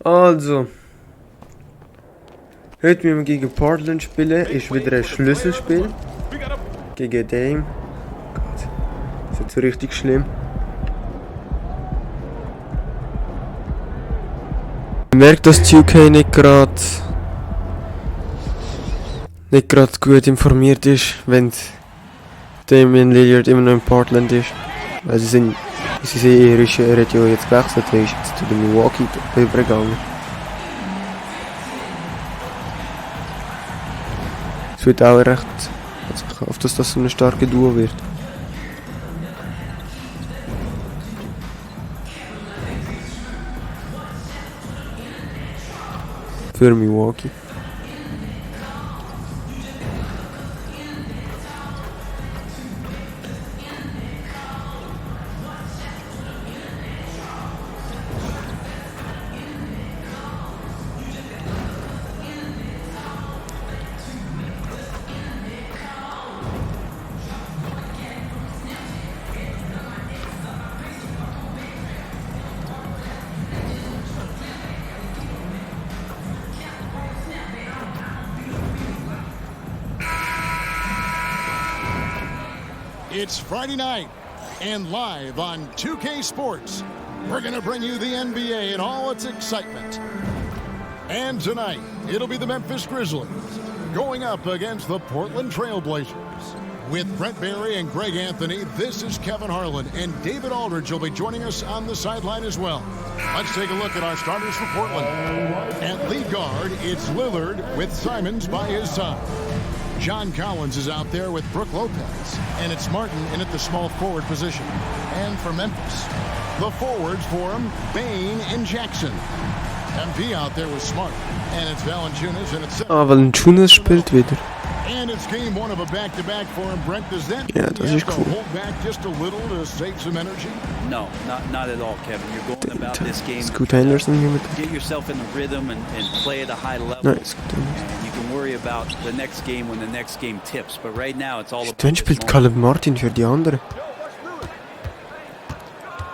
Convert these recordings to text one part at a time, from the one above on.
Also, heute müssen wir gegen Portland spielen. Ist wieder ein Schlüsselspiel. Gegen Dame. Gott, das ist jetzt so richtig schlimm. Man merkt, dass die UK nicht gerade gut informiert ist, wenn Damian Lillard immer noch in Portland ist. Also er hat ja jetzt gewechselt, er ist jetzt zu den Milwaukee übergegangen. Es wird auch recht, also ich hoffe, dass das so eine starke Duo wird. Für Milwaukee. It's Friday night, and live on 2K Sports, we're going to bring you the NBA in all its excitement. And tonight, it'll be the Memphis Grizzlies going up against the Portland Trail Blazers. With Brent Barry and Greg Anthony, this is Kevin Harlan, and David Aldridge will be joining us on the sideline as well. Let's take a look at our starters for Portland. At lead guard, it's Lillard with Simons by his side. John Collins is out there with Brook Lopez, and it's Martin in at the small forward position. And for Memphis, the forwards for him, Bain and Jackson. MP out there with Smart, and it's Valanciunas, and it's... Valanciunas spielt wieder. And it's game one of a back-to-back for him. Brent, does that yeah, das ist cool. Hold back just a little to save some energy? No, not at all, Kevin. You're going about this game. Scoot Henderson hier mit. Get yourself in the rhythm and play at a high level. Nein, Scoot Henderson. And you can worry about the next game when the next game tips. But right now, it's all about. Dann spielt Caleb Martin für die andere.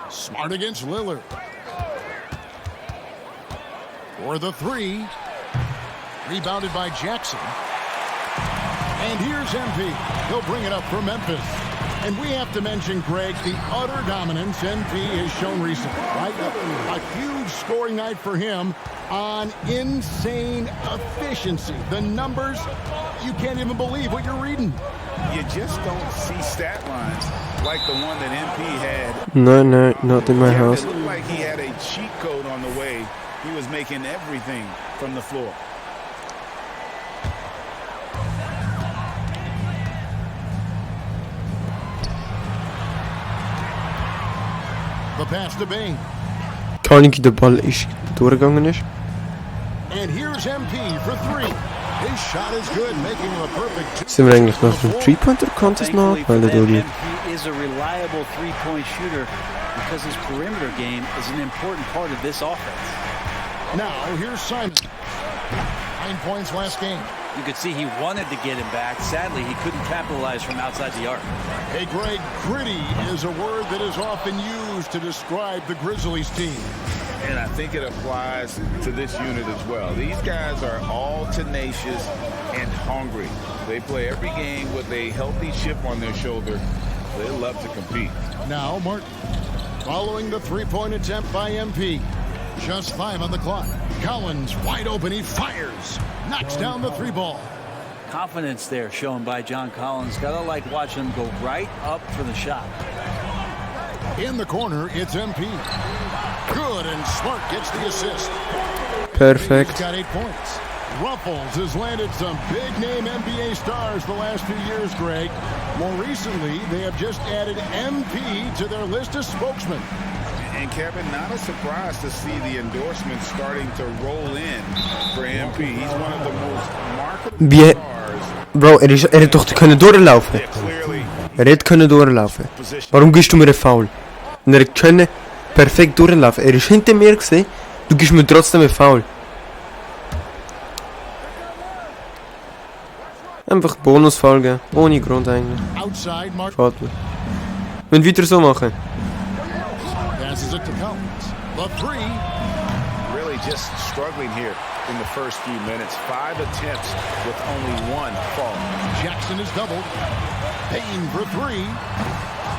Smart against Lillard. For the three. Rebounded by Jackson. And here's MP. He'll bring it up for Memphis. And we have to mention, Greg, the utter dominance MP has shown recently, right? A huge scoring night for him on insane efficiency. The numbers, you can't even believe what you're reading. You just don't see stat lines like the one that MP had. No, not in my house. It looked like he had a cheat code on the way. He was making everything from the floor. The pass to Bain. Kalinki der Ball ist durchgegangen ist. And here's MP for three. His shot is good, making him a perfect. Sind wir eigentlich nach dem Three-Pointer-Contest noch? Weil der Dodi. MP is a reliable three-point shooter because his perimeter game is an important part of this offense. Now here's Simon. 9 points last game. You could see he wanted to get him back. Sadly, he couldn't capitalize from outside the arc. Hey, Greg, gritty is a word that is often used to describe the Grizzlies team. And I think it applies to this unit as well. These guys are all tenacious and hungry. They play every game with a healthy chip on their shoulder. They love to compete. Now, Martin, following the three-point attempt by MP. Just 5 on the clock. Collins wide open, he fires. Knocks down the three ball. Confidence there shown by John Collins. Gotta like watching him go right up for the shot. In the corner, it's MP. Good, and Smart gets the assist. Perfect. He's got 8 points. Ruffles has landed some big-name NBA stars the last few years, Greg. More recently, they have just added MP to their list of spokesmen. And Kevin, not a surprise to see the endorsements starting to roll in for MP. He's one of the most marketable stars. Bro, er hat doch können durchlaufen. Er hat können durchlaufen. Warum gibst du mir einen Foul? Und er hat können perfekt durchlaufen. Er ist hinter mir gesehen. Du gibst mir trotzdem einen Foul. Einfach Bonus-Foul geben. Ohne Grund eigentlich. Schade. Wir weiter so machen. Passes it to Collins. The three. really just struggling here in the first few minutes. 5 attempts with only 1 fall. Jackson is doubled. Payne for 3.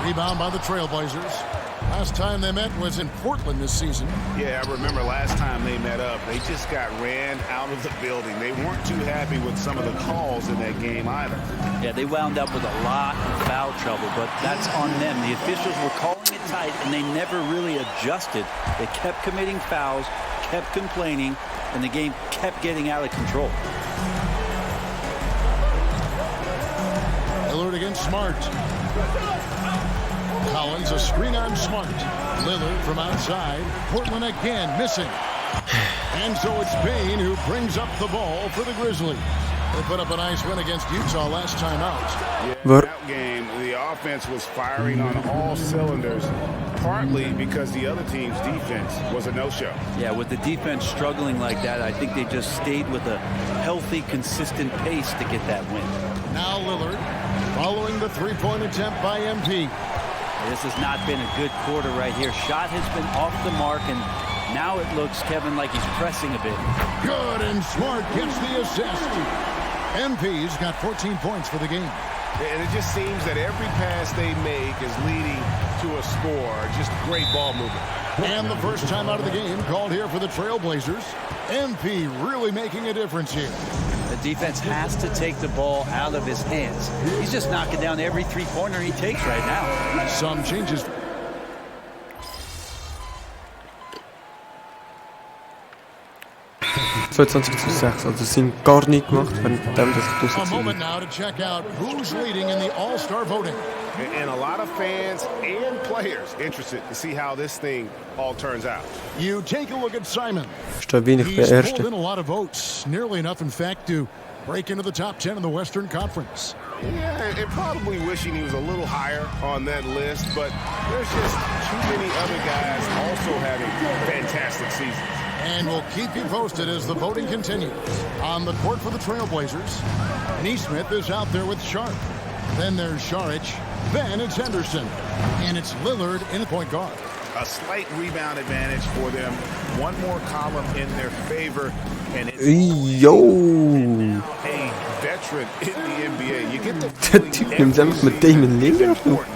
Rebound by the Trailblazers. Last time they met was in Portland this season. Yeah, I remember last time they met up, they just got ran out of the building. They weren't too happy with some of the calls in that game either. Yeah, they wound up with a lot of foul trouble, but that's on them. The officials were calling it tight, and they never really adjusted. They kept committing fouls, kept complaining, and the game kept getting out of control. Lillard against Smart. Collins, a screen on Smart. Lillard from outside. Portland again missing. And so it's Payne who brings up the ball for the Grizzlies. They put up a nice win against Utah last time out. Yeah, that game, the offense was firing on all cylinders, partly because the other team's defense was a no-show. Yeah, with the defense struggling like that, I think they just stayed with a healthy, consistent pace to get that win. Now Lillard following the three-point attempt by MP. This has not been a good quarter right here. Shot has been off the mark, and now it looks, Kevin, like he's pressing a bit. Good, and Smart gets the assist. MP's got 14 points for the game. And it just seems that every pass they make is leading to a score. Just great ball movement. And the first time out of the game called here for the Trailblazers. MP really making a difference here. The defense has to take the ball out of his hands. He's just knocking down every three-pointer he takes right now. Some changes. 22:6, also sie haben gar nichts gemacht, während dem, dass ich A draussen moment now to check out who's leading in the All-Star voting. And a lot of fans and players interested to see how this thing all turns out. You take a look at Simon. steht wenig bei He's pulled Ersten. in a lot of votes, nearly enough, in fact, to break into the top 10 in the Western Conference. Yeah, and probably wishing he was a little higher on that list, but there's just too many other guys also having fantastic seasons. And we'll keep you posted as the voting continues. On the court for the Trailblazers, Neesmith is out there with Sharp. Then there's Šarić. Then it's Henderson. And it's Lillard in the point guard. A slight rebound advantage for them. One more column in their favor. And it's Yo! a veteran in the NBA. You get the Der Typ nimmt einfach mit Damon Lillard auf.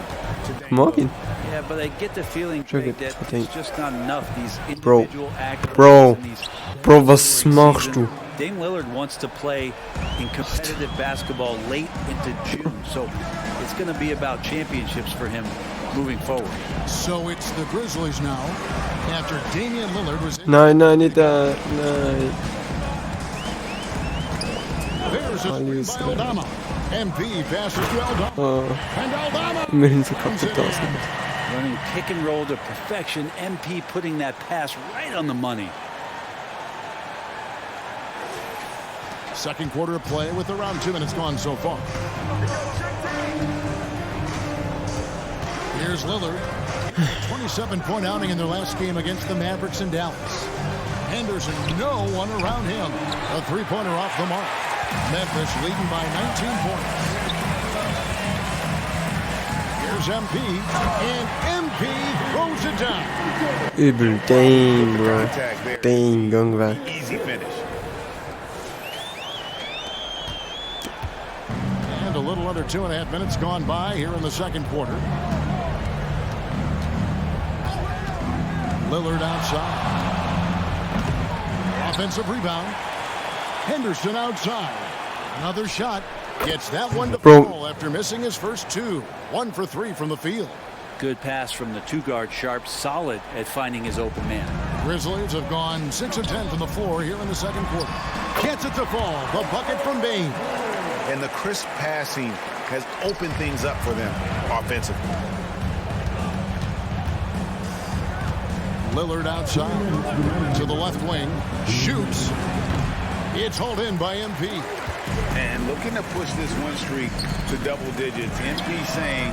Mag ihn. Yeah, but I get the feeling Sugar, that I think. it's just not enough. These Bro. individual accolades Bro. and these Bro, was machst du? Dame Lillard wants to play in competitive basketball late into June, so it's going to be about championships for him moving forward. So it's the Grizzlies now. After Damian Lillard was in. Nein, nicht da. Nein. There's a Alles screen by drin. Aldama. MP passes to Aldama. Oh, And Aldama. immerhin so kaputt aus. Running pick and roll to perfection. MP putting that pass right on the money. Second quarter of play with around 2 minutes gone so far. Here's Lillard. 27-point outing in their last game against the Mavericks in Dallas. Henderson, no one around him. A three-pointer off the mark. Memphis leading by 19 points. Here's MP, and MP throws it down. Übel, dang, bro. contact there. Dang, gang weg. Easy finish. And a little under 2.5 minutes gone by here in the second quarter. Lillard outside. Offensive rebound. Henderson outside. Another shot. Gets that one to Bro. fall after missing his first two. 1 for 3 from the field. Good pass from the two-guard Sharp. Solid at finding his open man. Grizzlies have gone 6 of 10 from the floor here in the second quarter. Gets it to fall. The bucket from Bain. And the crisp passing has opened things up for them offensively. Lillard outside to the left wing. Shoots. It's hauled in by MP. And looking to push this win streak to double digits. MP saying,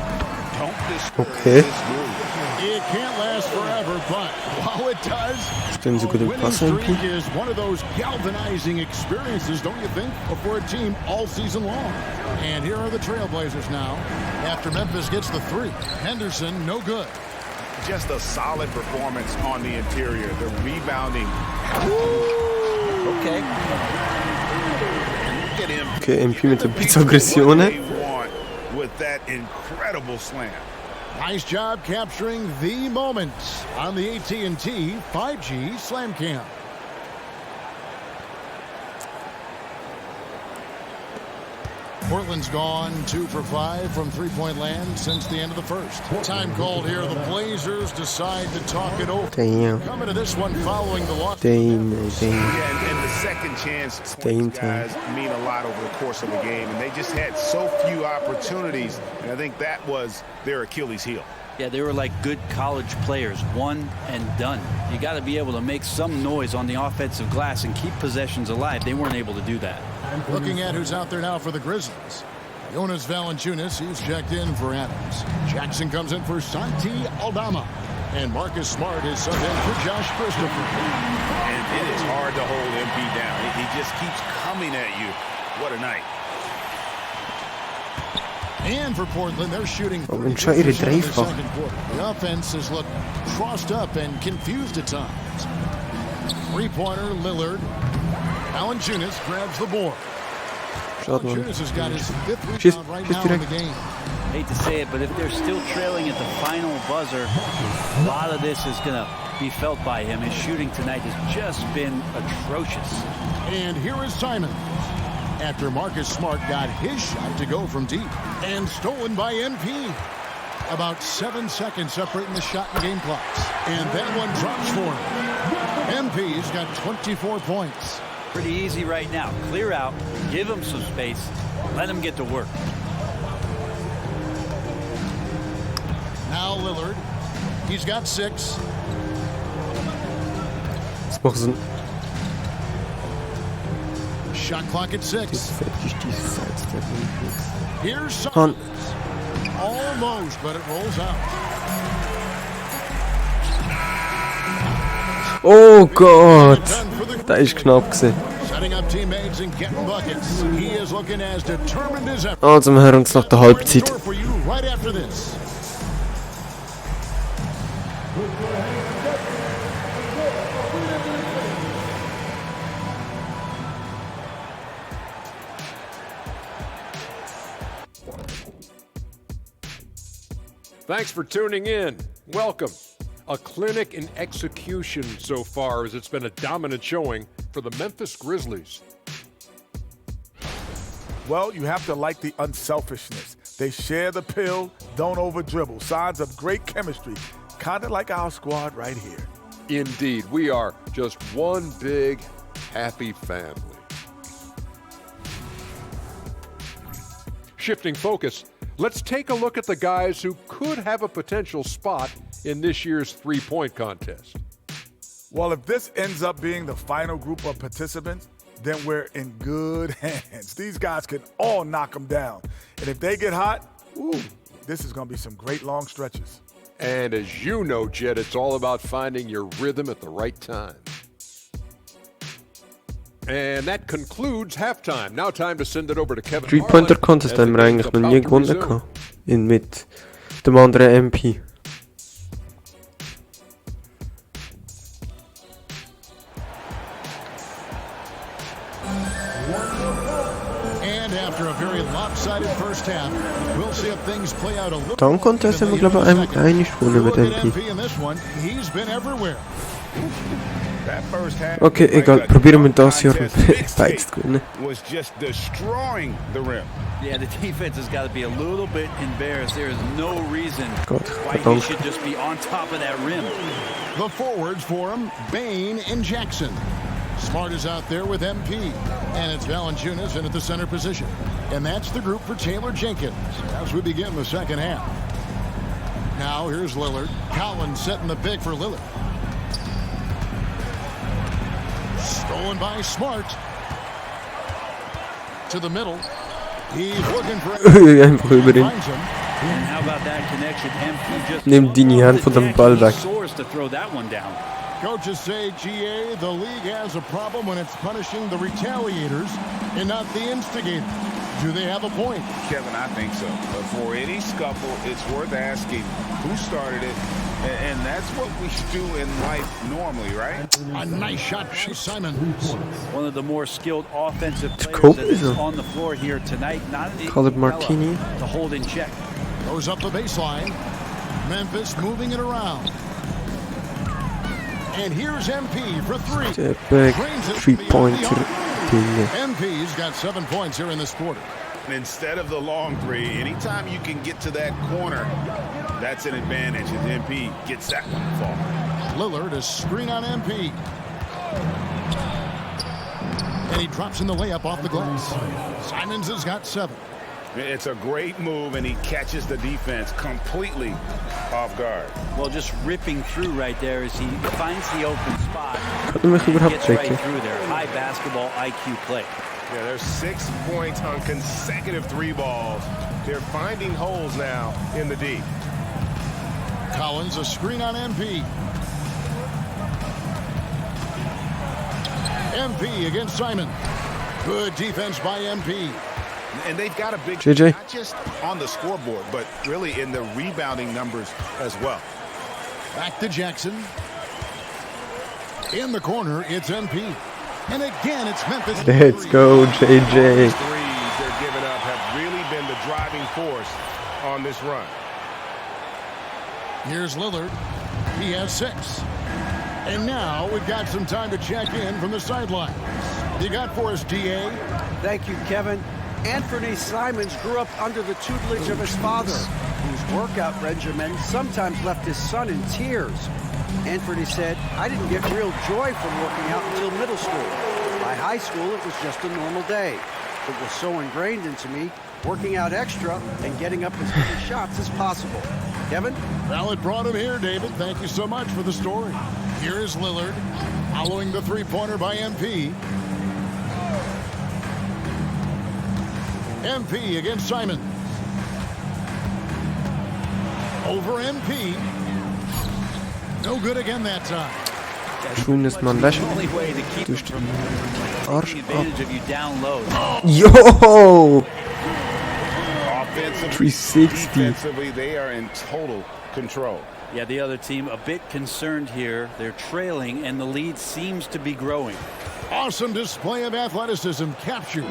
don't disturb Okay. this groove. It can't last forever, but while it does, Stellen sie gut a im winning Pass, streak MP. is one of those galvanizing experiences, don't you think, for a team all season long. And here are the Trailblazers now. After Memphis gets the three, Henderson no good. just a solid performance on the interior. The rebounding. Okay. Get him. Okay, MP mit ein bisschen Aggressione. With that incredible slam. Nice job capturing the moment on the AT&T 5G Slam Cam. Portland's gone 2 for 5 from three-point land since the end of the first. Time called here. The Blazers decide to talk it over. Damn. Coming to this one following the loss. Damn. Yeah, and the second chance points, guys, mean a lot over the course of a game, and they just had so few opportunities, and I think that was their Achilles heel. Yeah, they were like good college players, one and done. You got to be able to make some noise on the offensive glass and keep possessions alive. They weren't able to do that. Looking at who's out there now for the Grizzlies. Jonas Valanciunas, he's checked in for Adams. Jackson comes in for Santi Aldama. And Marcus Smart is subbed in for Josh Christopher. And it is hard to hold MP down. He just keeps coming at you. What a night. And for Portland, they're shooting 30% schon ihre in the Dreifach. second quarter. The offense has looked crossed up and confused at times. Three-pointer, Lillard. Valanciunas grabs the board. Schade, Mann. Valanciunas has got his 5th Schieß, rebound right schieß now in the direkt. game. Hate to say it, but if they're still trailing at the final buzzer, a lot of this is going to be felt by him. His shooting tonight has just been atrocious. And here is Simon. After Marcus Smart got his shot to go from deep. And stolen by MP. About 7 seconds separating the shot and game clocks. And that one drops for him. MP's got 24 points. Pretty easy right now. Clear out, give him some space, let him get to work. Now Lillard. He's got 6. Das macht Sinn. Shot clock at 6. Fertig, diese Sidestep. Here's Han. Almost, but it rolls out. Oh Gott! Da ist knapp gewesen. Setting up teammates and getting buckets. He is looking as determined as ever. Also, wir hören uns nach der Halbzeit. For you right after this. Thanks for tuning in. Welcome. A clinic in execution so far, as it's been a dominant showing for the Memphis Grizzlies. Well, you have to like the unselfishness. They share the pill, don't over-dribble. Signs of great chemistry, kind of like our squad right here. Indeed, we are just one big, happy family. Shifting focus, let's take a look at the guys who could have a potential spot in this year's three-point contest. Well, if this ends up being the final group of participants, then we're in good hands. These guys can all knock them down. And if they get hot, ooh, this is going to be some great long stretches. And as you know, Jed, it's all about finding your rhythm at the right time. And that concludes halftime. Now time to send it over to Kevin. Three-Pointer Contest haben wir eigentlich noch nie gewonnen gehabt. Mit dem anderen MP. And after a very lopsided first half, we'll see if things play out a little. Dunk Contest haben wir, glaube ich, einmal gewonnen mit MP. In this one, he's been everywhere. Okay, egal. Probieren wir das hier beides zu gewinnen. Was just destroying the rim. Yeah, the defense has got to be a little bit embarrassed. There is no reason Gott, why he verdammt. should just be on top of that rim. The forwards for him, Bain and Jackson. Smart is out there with MP. And it's Valanciunas in at the center position. And that's the group for Taylor Jenkins as we begin the second half. Now here's Lillard. Collins setting the pick for Lillard. Stolen by Smart. To the middle. He's looking for Einfach über den. finds him. And how about that connection? MP just Nimm die Hand von dem Ball weg. soars to throw that one down. Coaches say, GA, the league has a problem when it's punishing the retaliators and not the instigators. Do they have a point? Kevin, I think so. But for any scuffle, it's worth asking who started it And that's what we do in life normally, right? A nice shot by Simons. One of the more skilled offensive Kobe, players that is though. on the floor here tonight. Not an Call it easy Martini. fella to hold in check. Goes up the baseline. Memphis moving it around. And here's MP for three. The big Drains it 3-pointer beyond. thing. MP's got 7 points here in this quarter. And instead of the long three, anytime you can get to that corner, that's an advantage. And MP gets that one to fall. Lillard a screen on MP. And he drops in the layup off the glass. Simons has got 7. It's a great move, and he catches the defense completely off guard. Well, just ripping through right there as he finds the open spot. Kan hem überhaupt Gets right trekken? through there. High basketball IQ play. Yeah, there's 6 points on consecutive 3 balls. They're finding holes now in the D. Collins a screen on MP. MP against Simon. Good defense by MP. And they've got a big, JJ. not just on the scoreboard, but really in the rebounding numbers as well. Back to Jackson. In the corner, it's MP. And again, it's Memphis. Let's go, JJ. These threes they're giving up have really been the driving force on this run. Here's Lillard. He has 6. And now we've got some time to check in from the sideline. You got for us, DA? Thank you, Kevin. Anthony Simons grew up under the tutelage of his father, whose workout regimen sometimes left his son in tears. Anthony said, "I didn't get real joy from working out until middle school. By high school, it was just a normal day. It was so ingrained into me, working out extra and getting up as many shots as possible." Kevin? Well, it brought him here, David. Thank you so much for the story. Here is Lillard, following the three-pointer by MP. MP against Simon. Over MP. No good again that time. Schoen is man weg. Only way to keep Dus him from Arsch taking ab. advantage of you down low. Yo! Offensively, 360. defensively, they are in total control. Yeah, the other team a bit concerned here. They're trailing, and the lead seems to be growing. Awesome display of athleticism captured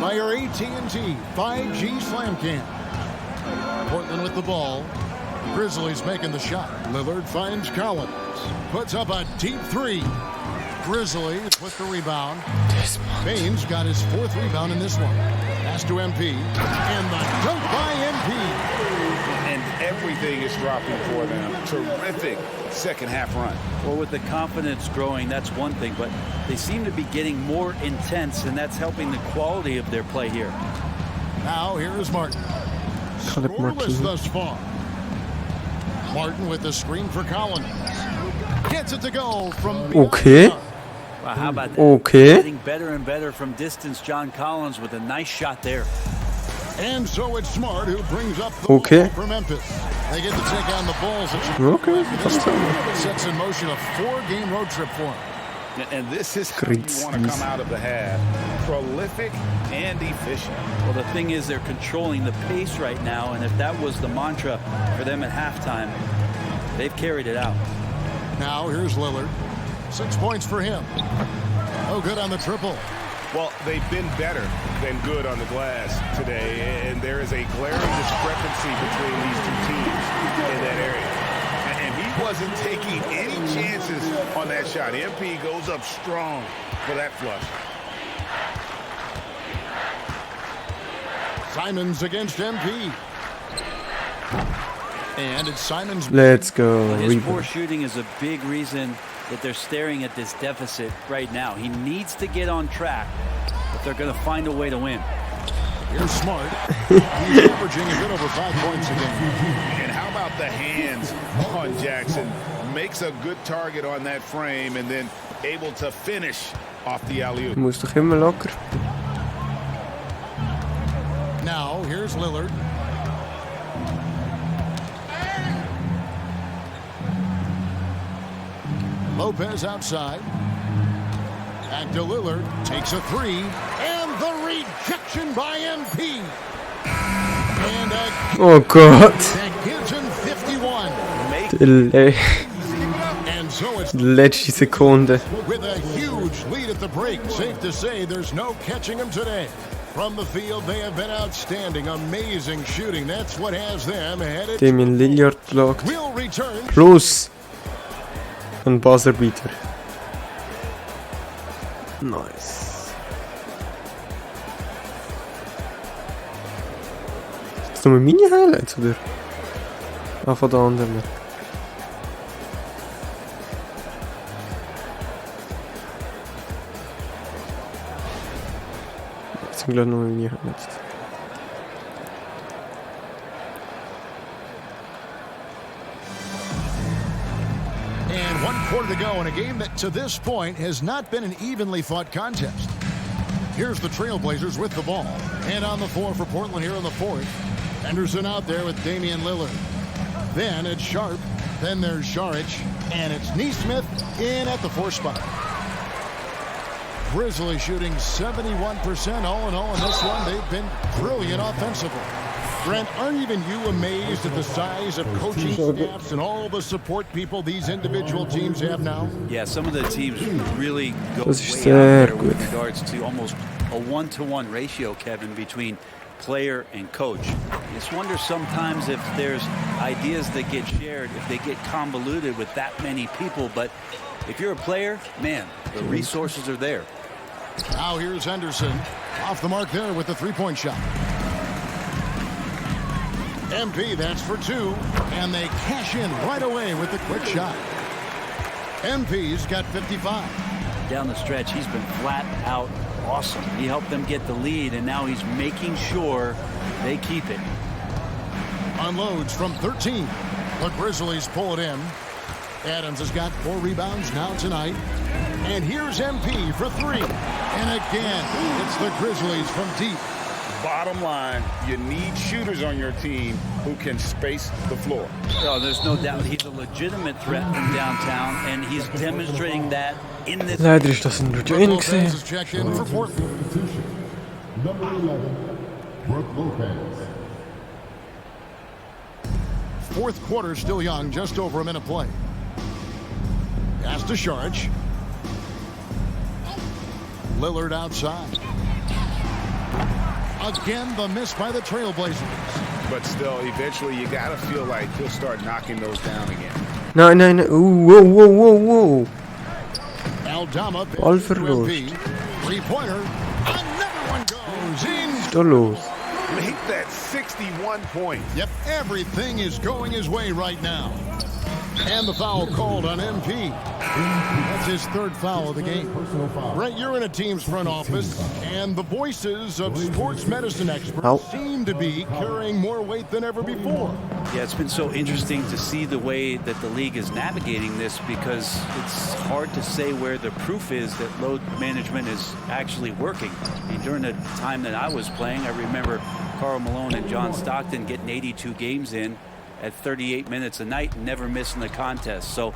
by our AT&T 5G Slam Cam. Portland with the ball. Grizzlies making the shot. Lillard finds Collins. Puts up a deep 3. Grizzlies with the rebound. Baines got his 4th rebound in this one. Pass to MP. And the dunk by MP. And everything is dropping for them. Terrific second half run. Well, with the confidence growing, that's one thing, but they seem to be getting more intense, and that's helping the quality of their play here. Now here is Martin. Call it Scoreless Martini. thus far. Martin with the screen for Collins. Gets it to go from beyond Okay. the arc. Wow, how about that? Okay. Getting better and better from distance. John Collins with a nice shot there. And so it's Smart who brings up the Okay. ball for Memphis. They get to take on the Bulls. Okay. This time sets in motion a 4-game road trip for him. And this is how you want to come out of the half. Prolific and efficient. Well, the thing is, they're controlling the pace right now, and if that was the mantra for them at halftime, they've carried it out. Now here's Lillard. 6 points for him. No good on the triple. Well, they've been better than good on the glass today, and there is a glaring discrepancy between these two teams in that area. And he wasn't taking any chances on that shot. MP goes up strong for that flush. Simons against MP. And it's Simons. Let's go. Well, his poor Rebound. shooting is a big reason that they're staring at this deficit right now. He needs to get on track if they're going to find a way to win. Here's Smart. He's averaging a bit over 5 points a game. And how about the hands on Jackson? Makes a good target on that frame and then able to finish off the alley-oop. Moest toch helemaal locker. Now here's Lillard. Lopez outside. Back to Lillard. Takes a 3. And the rejection by MP. And Oh god. that gives him 51. Dit And so it's Letzte Sekunde. with a huge lead at the break. Safe to say there's no catching them today. From the field, they have been outstanding. Amazing shooting. That's what has them headed. Damian Lillard gelockt. We'll return. Plus ein Buzzerbeater. Nice. Ist das nur meine Highlights oder? Ah, von den anderen. Das sind glaube ich nur meine Highlights. And 1 quarter to go in a game that to this point has not been an evenly fought contest. Here's the Trailblazers with the ball. And on the floor for Portland here in the fourth. Henderson out there with Damian Lillard. Then it's Sharp. Then there's Šarić. And it's Nesmith in at the 4th spot. Grizzlies shooting 71% all in all in this one. They've been brilliant offensively. Brent, aren't even you amazed at the size of coaching staffs and all the support people these individual teams have now? Yeah, some of the teams really go Das ist way out sehr there gut. with regards to almost a 1-to-1 ratio, Kevin, between player and coach. I just wonder sometimes if there's ideas that get shared, if they get convoluted with that many people. But if you're a player, man, the resources are there. Now here's Henderson. Off the mark there with the three-point shot. MP, that's for 2. And they cash in right away with the quick shot. MP's got 55. Down the stretch, he's been flat out awesome. He helped them get the lead, and now he's making sure they keep it. Unloads from 13. The Grizzlies pull it in. Adams has got 4 rebounds now tonight. And here's MP for 3. And again, it's the Grizzlies from deep. Bottom line, you need shooters on your team who can space the floor. Oh, there's no doubt he's a legitimate threat from downtown, and he's demonstrating that in this. Leider ist das ein Rejoin Lopez gesehen. is checked in for Portland. Number 11, Brook Lopez. 4th quarter still young, just over a minute play. Pass to Šarić. Lillard outside. Again, the miss by the Trailblazers. But still, eventually, you got to feel like he'll start knocking those down again. Nein, nein, nein. Wow. Aldama Ball verloren. Three-pointer. Another one goes in. Was ist da los? Make that 61 points. Yep, everything is going his way right now. And the foul called on MP. That's his 3rd foul of the game. Brent, you're in a team's front office, and the voices of sports medicine experts seem to be carrying more weight than ever before. Yeah, it's been so interesting to see the way that the league is navigating this, because it's hard to say where the proof is that load management is actually working. I mean, during the time that I was playing, I remember Karl Malone and John Stockton getting 82 games in at 38 minutes a night and never missing the contest. So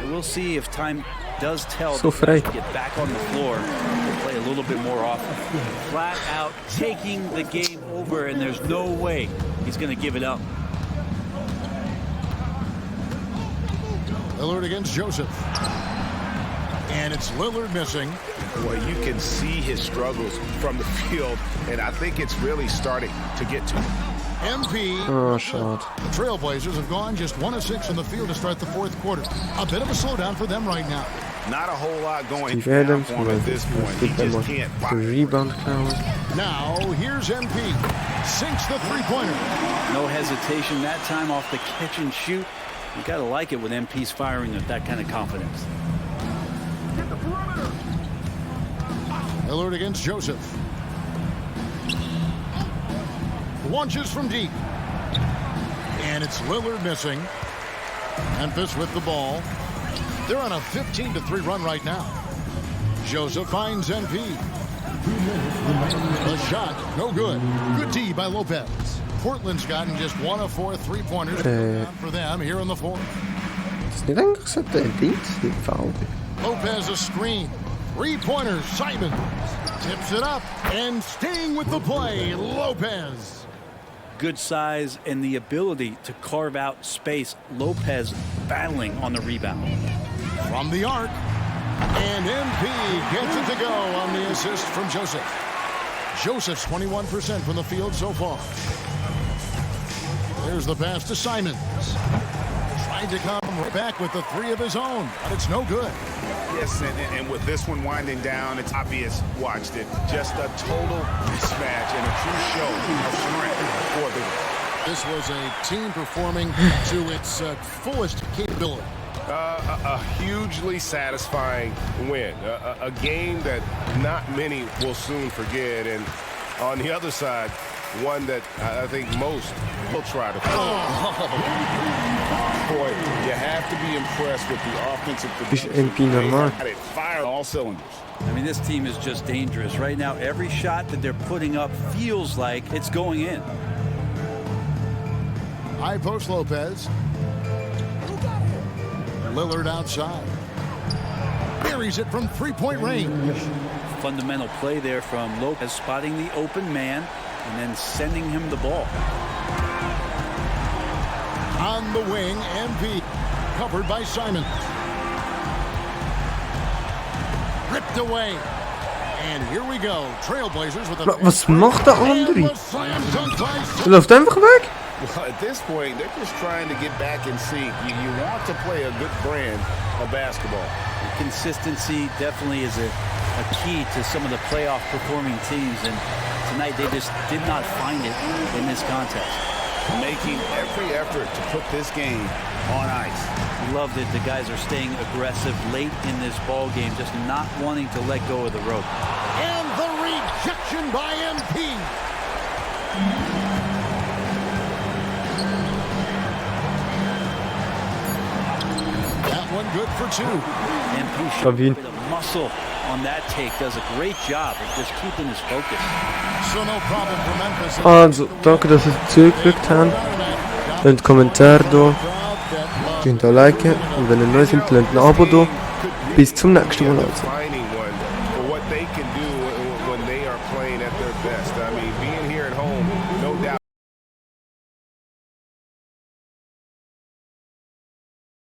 we'll see if time does tell So to frei. get back on the floor and play a little bit more often. Flat out taking the game over, and there's no way he's going to give it up. Lillard against Joseph. And it's Lillard missing. Boy, you can see his struggles from the field, and I think it's really starting to get to him. MP. Oh, schade. The Trailblazers have gone just 1 of 6 in the field to start the 4th quarter. A bit of a slowdown for them right now. Not a whole lot going Steve Adams, down for him at this point. He just can't the find it. Rebound klauen. Now, here's MP. Sinks the three-pointer. No hesitation that time off the catch and shoot. You got to like it when MP's firing with that kind of confidence. Lillard against Joseph. Launches from deep. And it's Lillard missing. Memphis with the ball. They're on a 15-3 run right now. Joseph finds MP. The shot, no good. Good D by Lopez. Portland's gotten just 1 of 4 three-pointers for them here in the 4th. Ist nicht eigentlich so der Dings, die Foul? Lopez a screen. Three-pointer, Simon tips it up and staying with the play, Lopez. good size and the ability to carve out space. Lopez battling on the rebound. From the arc, and MP gets it to go on the assist from Joseph. Joseph's 21% from the field so far. There's the pass to Simons. Trying to come right back with the three of his own, but it's no good. Yes, and with this one winding down, it's obvious. Watched it. Just a total mismatch and a true show of strength for the. This was a team performing to its fullest capability. A hugely satisfying win. A game that not many will soon forget. And on the other side, one that I think most will try to Boy, you have to be impressed with the offensive Is MP normaal? It fired all cylinders. I mean, this team is just dangerous. Right now, every shot that they're putting up feels like it's going in. High post Lopez. Lillard outside. Buries it from three-point range. Fundamental play there from Lopez, spotting the open man and then sending him the ball. On the wing, MP covered by Simon. Ripped away. And here we go. Trailblazers with a... Was macht der andere? Er läuft einfach weg. Well, at this point, they're just trying to get back in sync. You want to play a good brand of basketball. Consistency definitely is a key to some of the playoff performing teams, and tonight they just did not find it in this contest. Making every effort to put this game on ice. Love that the guys are staying aggressive late in this ball game, just not wanting to let go of the rope. And the rejection by MP. That one good for two. MP showed a bit of muscle on that take. Does a great job of just keeping his focus. So no problem for Memphis. Also, danke, dass ihr zugeguckt habt. Lasst Kommentar da. Könnt ihr liken. Und wenn ihr neu seid, lasst ein Abo da. Bis zum nächsten Mal also. Finding one for what they can do when they are playing at their best. I mean, being here at home, no doubt.